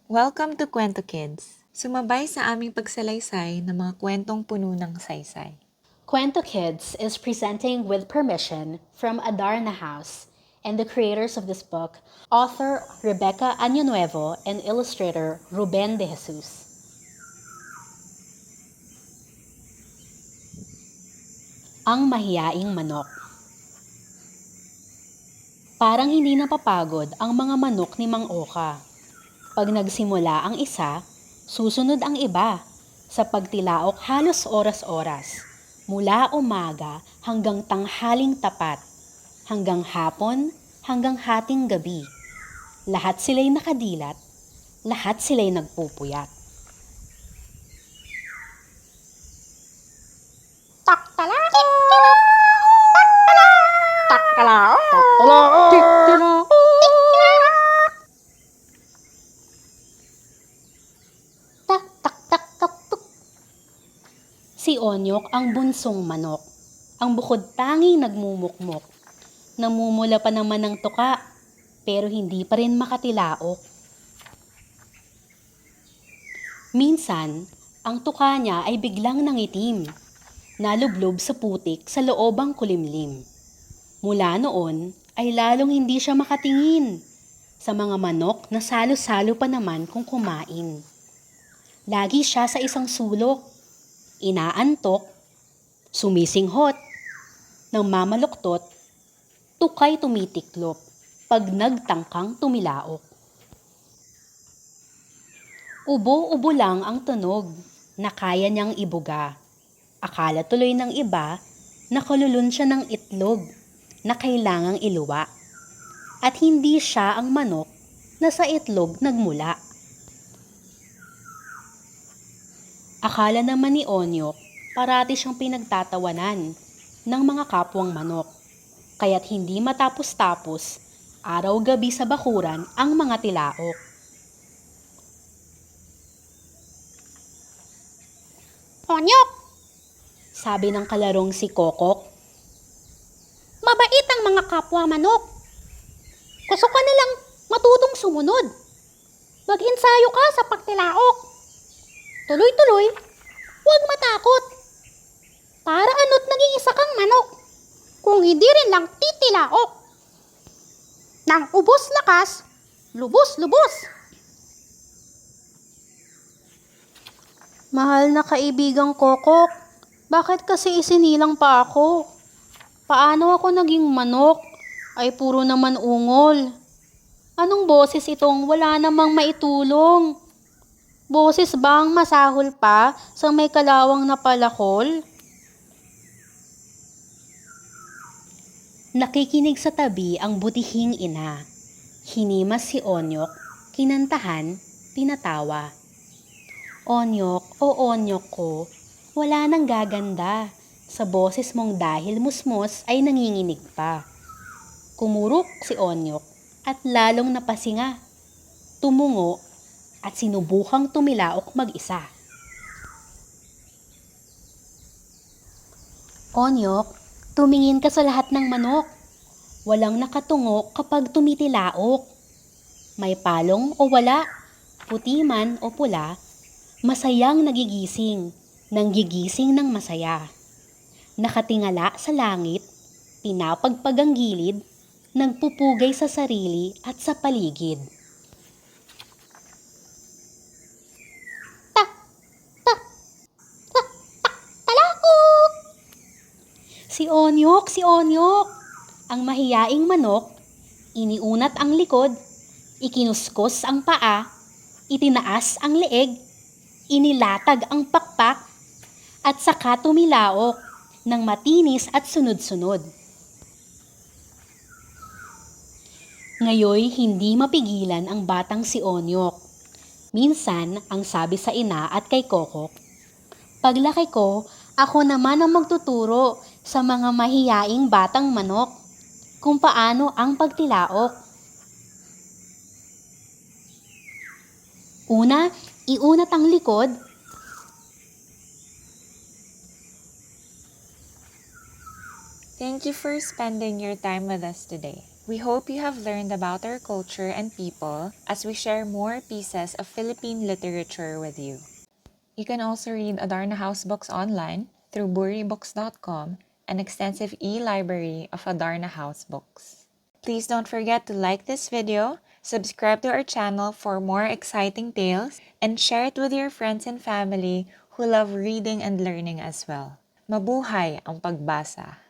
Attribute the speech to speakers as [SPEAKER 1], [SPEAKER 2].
[SPEAKER 1] Welcome to Kwento Kids! Sumabay sa aming pagsalaysay ng mga kwentong puno ng saysay.
[SPEAKER 2] Kwento Kids is presenting with permission from Adarna House and the creators of this book, author Rebecca Año Nuevo and illustrator Ruben de Jesus. Ang mahiyaing manok. Parang hindi napapagod ang mga manok ni Mang Oka. Pag nagsimula ang isa, susunod ang iba. Sa pagtilaok halos oras-oras. Mula umaga hanggang tanghaling tapat. Hanggang hapon, hanggang hating gabi. Lahat sila'y nakadilat. Lahat sila'y nagpupuyat.
[SPEAKER 3] Taktalao! Taktalao!
[SPEAKER 2] Taktalao! Tak, tak, tak, tak, tuk. Si Onyok ang bunsong manok. Ang bukod tanging nagmumukmok. Namumula pa naman ng tuka, pero hindi pa rin makatilaok. Minsan, ang tuka niya ay biglang nangitim. Nalublob sa putik sa loobang kulimlim. Mula noon ay lalong hindi siya makatingin sa mga manok na salo-salo pa naman kung kumain. Lagi siya sa isang sulok, inaantok, sumisinghot, nang mamaluktot, tukay tumitiklop pag nagtangkang tumilaok. Ubo-ubo lang ang tunog na kaya niyang ibuga. Akala tuloy ng iba na kalulun siya ng itlog na kailangang iluwa. At hindi siya ang manok na sa itlog nagmula. Akala naman ni Onyok parati siyang pinagtatawanan ng mga kapwang manok. Kaya't hindi matapos-tapos, araw-gabi sa bakuran ang mga tilaok.
[SPEAKER 3] Onyok!
[SPEAKER 2] Sabi ng kalarong si Kokok.
[SPEAKER 3] Mabait ang mga kapwa manok. Gusto ka nilang matutong sumunod. Mag-ensayo ka sa pagtilaok. Tuloy-tuloy, huwag matakot. Para ano't naging isa kang manok kung hindi rin lang titilaok. Nang ubos lakas, lubos-lubos.
[SPEAKER 2] Mahal na kaibigang Kokok, bakit kasi isinilang pa ako? Paano ako naging manok? Ay puro naman ungol. Anong boses itong wala namang maitulong? Boses bang masahol pa sa may kalawang na palakol? Nakikinig sa tabi ang butihing ina. Hinimas si Onyok, kinantahan, pinatawa. Onyok, o Onyok ko, wala nang gaganda. Sa boses mong dahil musmos ay nanginginig pa. Kumurok si Onyok at lalong napasinga. Tumungo at sinubukang tumilaok mag-isa. Onyok, tumingin ka sa lahat ng manok. Walang nakatungo kapag tumitilaok. May palong o wala, puti man o pula, masayang nagigising, nanggigising ng masaya. Nakatingala sa langit, pinapagpag ang gilid, nagpupugay sa sarili at sa paligid.
[SPEAKER 3] Talaok!
[SPEAKER 2] Si Onyok, ang mahiyaing manok, iniunat ang likod, ikinuskos ang paa, itinaas ang leeg, inilatag ang pakpak, at saka tumilaok ng matinis at sunod-sunod. Ngayoy hindi mapigilan ang batang si Onyok. Minsan ang sabi sa ina at kay Kokok, paglaki ko, ako naman ang magtuturo sa mga mahiyaing batang manok kung paano ang pagtilaok. Una, iunat ang likod.
[SPEAKER 1] Thank you for spending your time with us today. We hope you have learned about our culture and people as we share more pieces of Philippine literature with you. You can also read Adarna House books online through buribooks.com, an extensive e-library of Adarna House books. Please don't forget to like this video, subscribe to our channel for more exciting tales, and share it with your friends and family who love reading and learning as well. Mabuhay ang pagbasa!